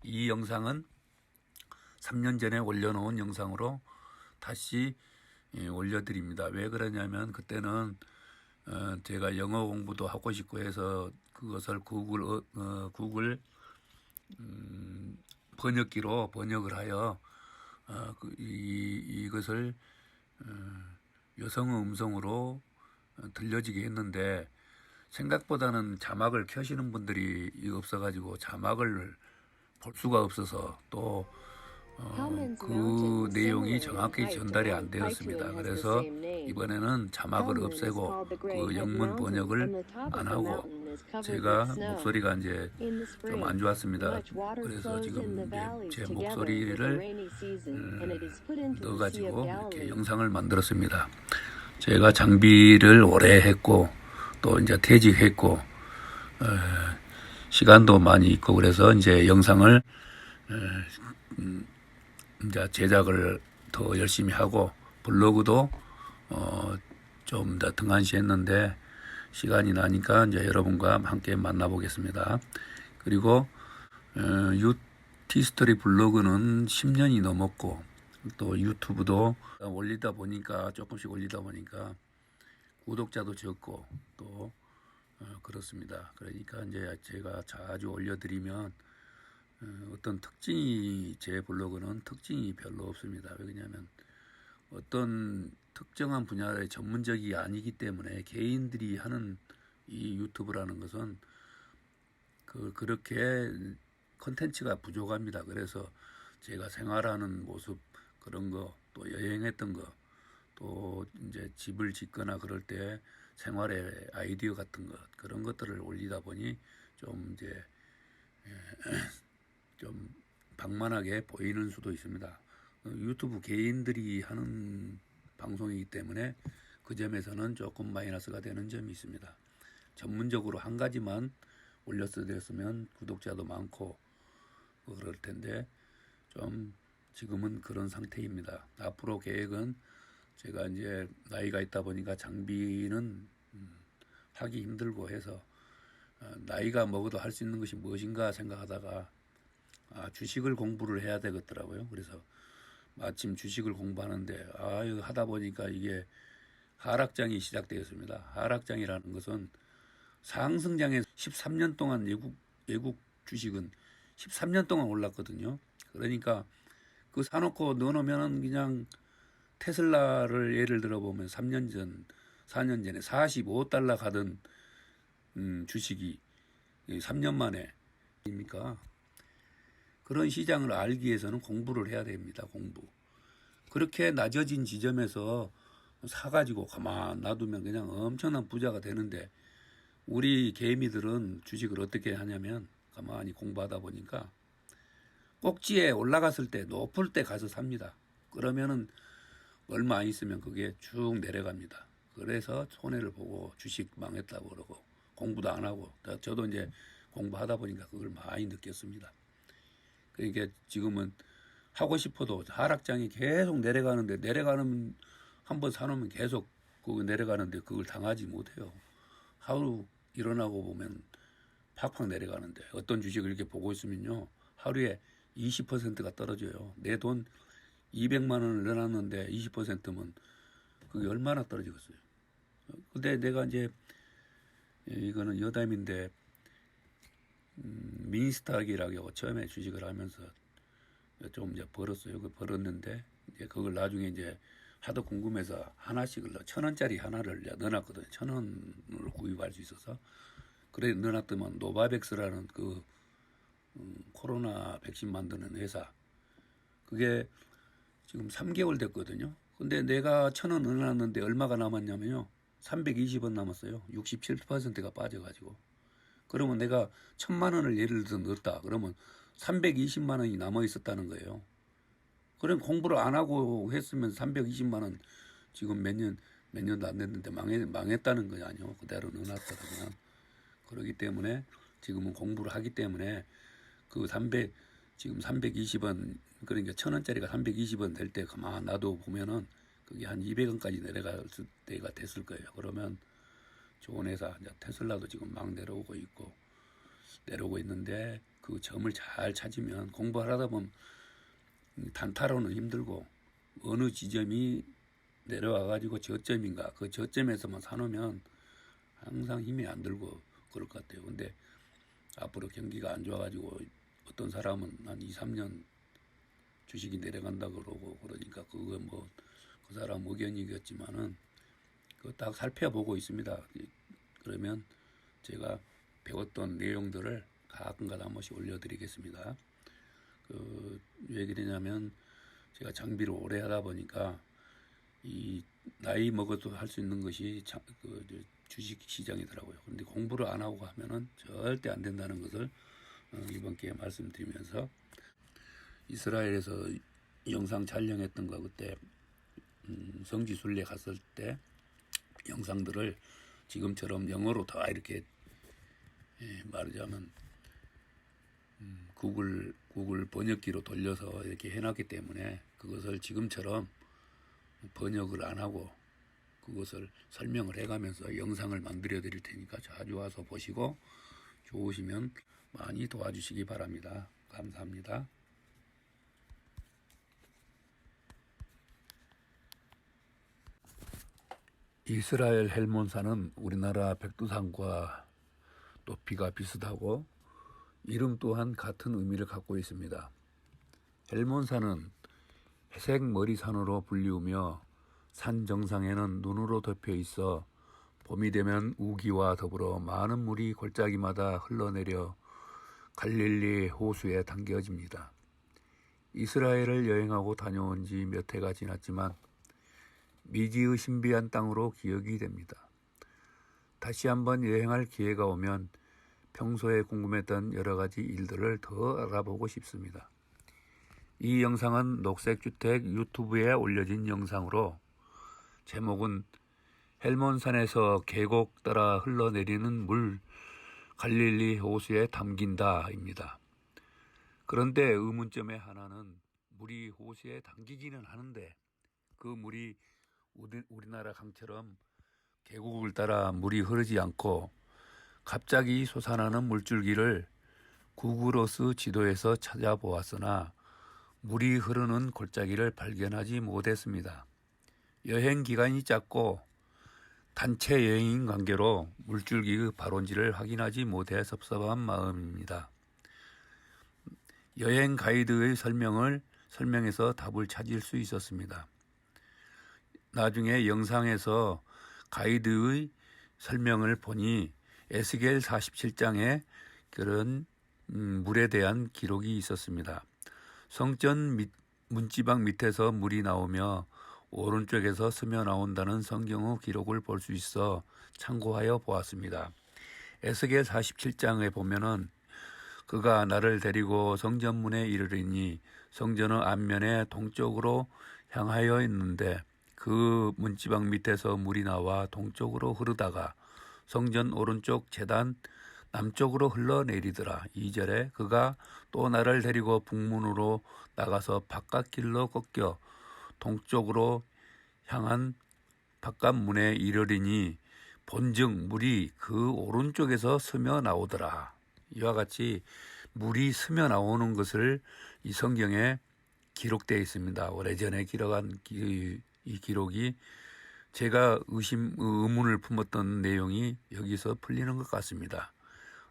이 영상은 3년 전에 올려놓은 영상으로 다시 올려드립니다. 왜 그러냐면 그때는 제가 영어 공부도 하고 싶고 해서 그것을 구글 번역기로 번역을 하여 이것을 여성 음성으로 들려지게 했는데 생각보다는 자막을 켜시는 분들이 없어가지고 자막을 볼 수가 없어서 또 그 내용이 정확히 전달이 안 되었습니다. 그래서 이번에는 자막을 없애고 그 영문 번역을 안 하고 제가 목소리가 이제 좀 안 좋았습니다. 그래서 지금 이제 제 목소리를 넣어가지고 이렇게 영상을 만들었습니다. 제가 장비를 오래 했고 또 이제 퇴직했고 시간도 많이 있고 그래서 이제 영상을 이제 제작을 더 열심히 하고 블로그도 좀 더 등한시했는데 시간이 나니까 이제 여러분과 함께 만나보겠습니다. 그리고 티스토리 블로그는 10년이 넘었고 또 유튜브도 올리다 보니까 조금씩 올리다 보니까 구독자도 적고 또 그렇습니다. 그러니까 이제 제가 자주 올려드리면 어떤 특징이 제 블로그는 특징이 별로 없습니다. 왜냐하면 어떤 특정한 분야의 전문적이 아니기 때문에 개인들이 하는 이 유튜브라는 것은 그렇게 컨텐츠가 부족합니다. 그래서 제가 생활하는 모습 그런 거 또 여행했던 거 또 이제 집을 짓거나 그럴 때 생활의 아이디어 같은 것 그런 것들을 올리다 보니 좀 이제 좀 방만하게 보이는 수도 있습니다. 유튜브 개인들이 하는 방송이기 때문에 그 점에서는 조금 마이너스가 되는 점이 있습니다. 전문적으로 한 가지만 올렸으면 구독자도 많고 그럴 텐데 좀 지금은 그런 상태입니다. 앞으로 계획은 제가 이제 나이가 있다 보니까 장비는 하기 힘들고 해서 나이가 먹어도 할 수 있는 것이 무엇인가 생각하다가 주식을 공부를 해야 되겠더라고요. 그래서 마침 주식을 공부하는데 이거 하다 보니까 이게 하락장이 시작되었습니다. 하락장이라는 것은 상승장에 13년 동안 외국 주식은 13년 동안 올랐거든요. 그러니까 그 사놓고 넣어놓으면 그냥 테슬라를 예를 들어 보면 3년 전, 4년 전에 45달러 가던 주식이 3년 만에 입니까? 그런 시장을 알기 위해서는 공부를 해야 됩니다. 공부. 그렇게 낮아진 지점에서 사가지고 가만 놔두면 그냥 엄청난 부자가 되는데 우리 개미들은 주식을 어떻게 하냐면 가만히 공부하다 보니까 꼭지에 올라갔을 때 높을 때 가서 삽니다. 그러면은 얼마 안 있으면 그게 쭉 내려갑니다. 그래서 손해를 보고 주식 망했다고 그러고 공부도 안 하고 저도 이제 공부하다 보니까 그걸 많이 느꼈습니다. 그러니까 지금은 하고 싶어도 하락장이 계속 내려가는데 내려가는 한번 사놓으면 계속 그거 내려가는데 그걸 당하지 못해요. 하루 일어나고 보면 팍팍 내려가는데 어떤 주식을 이렇게 보고 있으면요 하루에 20%가 떨어져요. 내 돈 200만 원을 넣어놨는데 20%면 그게 얼마나 떨어지겠어요. 근데 내가 이제 이거는 여담인데 미니스탁이라고 처음에 주식을 하면서 좀 이제 벌었어요. 그 벌었는데 이제 그걸 나중에 이제 하도 궁금해서 하나씩을 1,000원짜리 하나를 넣어놨거든요. 1,000원으로 구입할 수 있어서 그래 넣어놨더만 노바백스라는 그 코로나 백신 만드는 회사 그게 지금 3개월 됐거든요. 근데 내가 1,000원 넣어놨는데 얼마가 남았냐면요. 320원 남았어요. 67%가 빠져가지고. 그러면 내가 1,000만 원을 예를 들어 넣었다. 그러면 320만 원이 남아 있었다는 거예요. 그럼 공부를 안 하고 했으면 320만 원 지금 몇 년도 안 됐는데 망했다는 거 아니요. 그대로 넣어놨다 그냥. 그러기 때문에 지금은 공부를 하기 때문에 그 지금 320원 그러니까 1,000원짜리가 320원 될 때 가만 놔둬 보면은 그게 한 200원까지 내려갈 때가 됐을 거예요. 그러면 좋은 회사 이제 테슬라도 지금 막 내려오고 있고 내려오고 있는데 그 점을 잘 찾으면 공부를 하다 보면 단타로는 힘들고 어느 지점이 내려와 가지고 저점인가 그 저점에서만 사놓으면 항상 힘이 안 들고 그럴 것 같아요. 근데 앞으로 경기가 안 좋아 가지고 어떤 사람은 한 2, 3년 주식이 내려간다 그러고 그러니까 그거 뭐 그 사람 의견이겠지만은 그거 딱 살펴보고 있습니다. 그러면 제가 배웠던 내용들을 가끔가다 한 번씩 올려드리겠습니다. 왜 그러냐면 제가 장비를 오래 하다 보니까 이 나이 먹어도 할 수 있는 것이 주식 시장이더라고요. 그런데 공부를 안 하고 하면은 절대 안 된다는 것을 이번 기회에 말씀드리면서 이스라엘에서 영상 촬영했던 거 그때 성지순례 갔을 때 영상들을 지금처럼 영어로 다 이렇게 말하자면 구글 번역기로 돌려서 이렇게 해놨기 때문에 그것을 지금처럼 번역을 안 하고 그것을 설명을 해가면서 영상을 만들어 드릴 테니까 자주 와서 보시고 좋으시면 많이 도와주시기 바랍니다. 감사합니다. 이스라엘 헬몬산은 우리나라 백두산과 높이가 비슷하고 이름 또한 같은 의미를 갖고 있습니다. 헬몬산은 회색 머리산으로 불리우며 산 정상에는 눈으로 덮여 있어 봄이 되면 우기와 더불어 많은 물이 골짜기마다 흘러내려 갈릴리 호수에 담겨집니다. 이스라엘을 여행하고 다녀온 지 몇 해가 지났지만 미지의 신비한 땅으로 기억이 됩니다. 다시 한번 여행할 기회가 오면 평소에 궁금했던 여러 가지 일들을 더 알아보고 싶습니다. 이 영상은 녹색주택 유튜브에 올려진 영상으로 제목은 헬몬산에서 계곡 따라 흘러내리는 물 갈릴리 호수에 담긴다입니다. 그런데 의문점의 하나는 물이 호수에 담기기는 하는데 그 물이 우리나라 강처럼 계곡을 따라 물이 흐르지 않고 갑자기 솟아나는 물줄기를 구글어스 지도에서 찾아보았으나 물이 흐르는 골짜기를 발견하지 못했습니다. 여행 기간이 짧고 단체 여행인 관계로 물줄기의 발원지를 확인하지 못해 섭섭한 마음입니다. 여행 가이드의 설명에서 답을 찾을 수 있었습니다. 나중에 영상에서 가이드의 설명을 보니 에스겔 47장에 그런 물에 대한 기록이 있었습니다. 성전 문지방 밑에서 물이 나오며 오른쪽에서 스며 나온다는 성경의 기록을 볼 수 있어 참고하여 보았습니다. 에스겔 47장에 보면은 그가 나를 데리고 성전문에 이르리니 성전의 앞면에 동쪽으로 향하여 있는데 그 문지방 밑에서 물이 나와 동쪽으로 흐르다가 성전 오른쪽 제단 남쪽으로 흘러내리더라. 2절에 그가 또 나를 데리고 북문으로 나가서 바깥길로 꺾여 동쪽으로 향한 바깥문에 이르리니 본즉 물이 그 오른쪽에서 스며 나오더라. 이와 같이 물이 스며 나오는 것을 이 성경에 기록되어 있습니다. 오래전에 기록한 이 기록이 제가 의문을 품었던 내용이 여기서 풀리는 것 같습니다.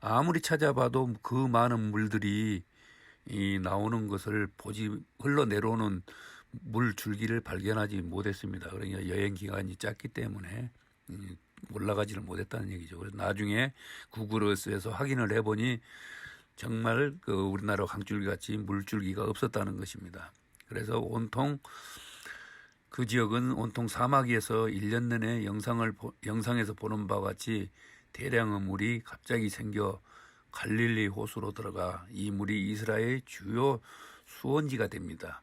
아무리 찾아봐도 그 많은 물들이 나오는 것을 흘러내려오는 물 줄기를 발견하지 못했습니다. 그러니까 여행 기간이 짧기 때문에 올라가지를 못했다는 얘기죠. 그래서 나중에 구글어스에서 확인을 해보니 정말 우리나라 강줄기 같이 물줄기가 없었다는 것입니다. 그래서 그 지역은 온통 사막이어서 1년 내내 영상에서 보는 바와 같이 대량의 물이 갑자기 생겨 갈릴리 호수로 들어가 이 물이 이스라엘의 주요 수원지가 됩니다.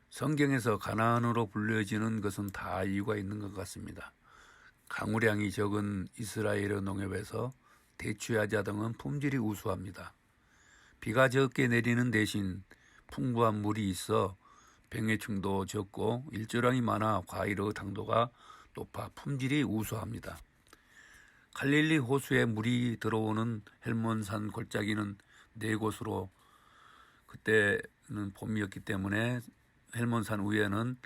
성경에서 가나안으로 불려지는 것은 다 이유가 있는 것 같습니다. 강우량이 적은 이스라엘의 농협에서 대추야자 등은 품질이 우수합니다. 비가 적게 내리는 대신 풍부한 물이 있어 병해충도 적고 일조량이 많아 과일의 당도가 높아 품질이 우수합니다. 갈릴리 호수에 물이 들어오는 헬몬산 골짜기는 4곳으로, 그때는 봄이었기 때문에 헬몬산 위에는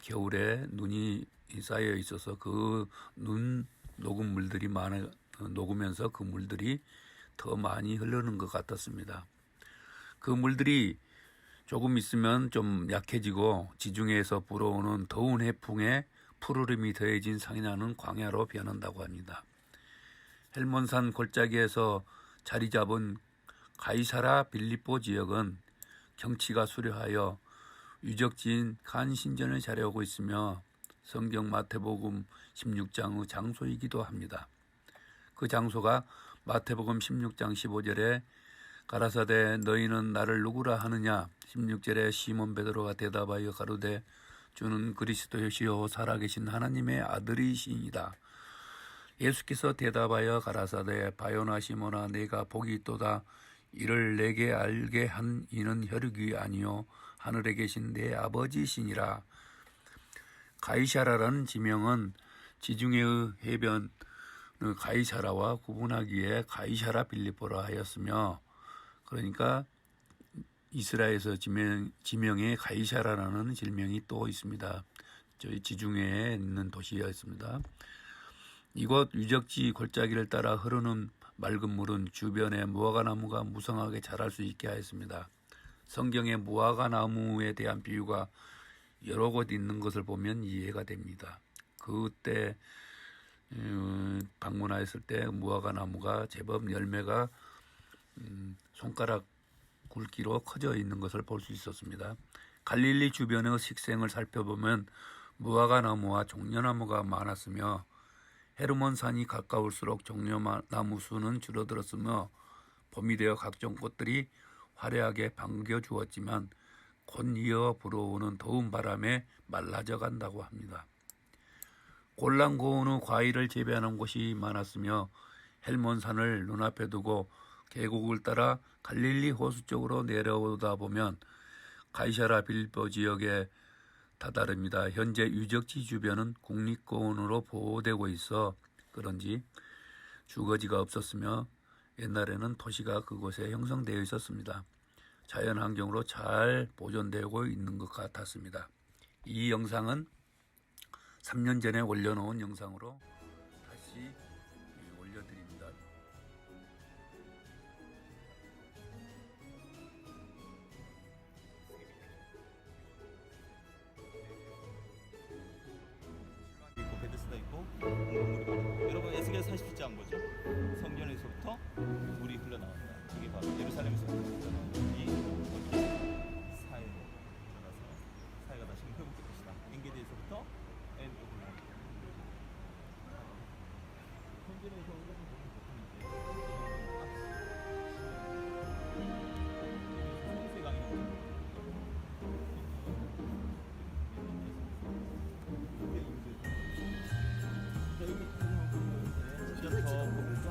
겨울에 눈이 쌓여 있어서 그 눈 녹은 물들이 녹으면서 그 물들이 더 많이 흐르는 것 같았습니다. 그 물들이 조금 있으면 좀 약해지고 지중해에서 불어오는 더운 해풍에 푸르름이 더해진 상이나는 광야로 변한다고 합니다. 헬몬산 골짜기에서 자리 잡은 가이사라 빌립보 지역은 경치가 수려하여 유적지인 간 신전을 자료하고 있으며 성경 마태복음 16장의 장소이기도 합니다. 그 장소가 마태복음 16장 15절에 가라사대 너희는 나를 누구라 하느냐, 16절에 시몬 베드로가 대답하여 가로되 주는 그리스도시요 살아계신 하나님의 아들이시니이다. 예수께서 대답하여 가라사대 바요나 시몬아 내가 복이 있도다. 이를 내게 알게 한 이는 혈육이 아니요 하늘에 계신 내 아버지시니라. 가이사라라는 지명은 지중해의 해변 가이사라와 구분하기에 가이사라 빌립보라 하였으며, 그러니까 이스라엘에서 지명에 가이사라라는 지명이 또 있습니다. 저희 지중해에 있는 도시였습니다. 이곳 유적지 골짜기를 따라 흐르는 맑은 물은 주변에 무화과나무가 무성하게 자랄 수 있게 하였습니다. 성경에 무화과나무에 대한 비유가 여러 곳 있는 것을 보면 이해가 됩니다. 그때 방문하였을 때 무화과나무가 제법 열매가 손가락 굵기로 커져 있는 것을 볼 수 있었습니다. 갈릴리 주변의 식생을 살펴보면 무화과나무와 종려나무가 많았으며 헤르몬산이 가까울수록 종려나무 수는 줄어들었으며 봄이 되어 각종 꽃들이 화려하게 반겨 주었지만 곧 이어 불어오는 더운 바람에 말라져 간다고 합니다. 골란고원의 과일을 재배하는 곳이 많았으며 헬몬산을 눈앞에 두고 계곡을 따라 갈릴리 호수 쪽으로 내려오다 보면 가이사라 빌립보 지역에 다다릅니다. 현재 유적지 주변은 국립공원으로 보호되고 있어 그런지 주거지가 없었으며 옛날에는 도시가 그곳에 형성되어 있었습니다. 자연환경으로 잘 보존되고 있는 것 같았습니다. 이 영상은 3년 전에 올려놓은 영상으로 다시 올려드립니다. 있고 베데스다 있고 건물이 많고, 여러분 에스겔 40장 안 보죠? 성전에서부터 물이 흘러나온다. 이게 바로 예루살렘에서부터 흘러나오는 이 사해로 흘러나서 사해가 다시 회복될 것이다. 엔게디에서부터 엔으로 흘러나온다. 성전에서 흘러나오는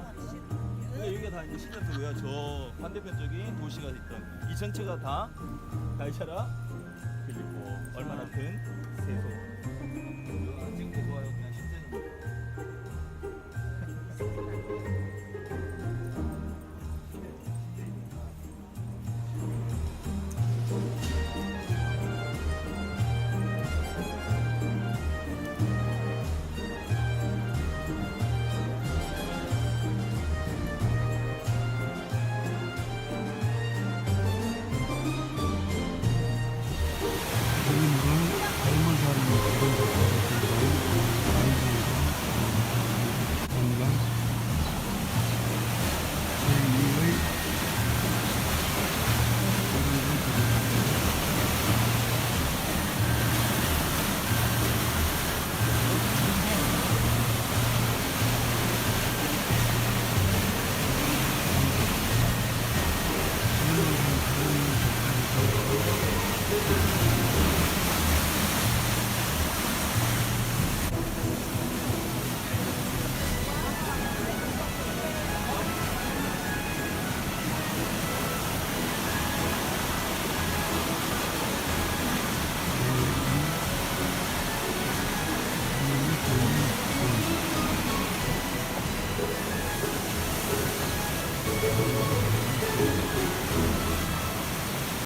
성수의 강이 여기가 다 이제 시작되고요. 저 반대편적인 도시가 있던 이 전체가 다 가이사라 빌립보 얼마나 큰 세소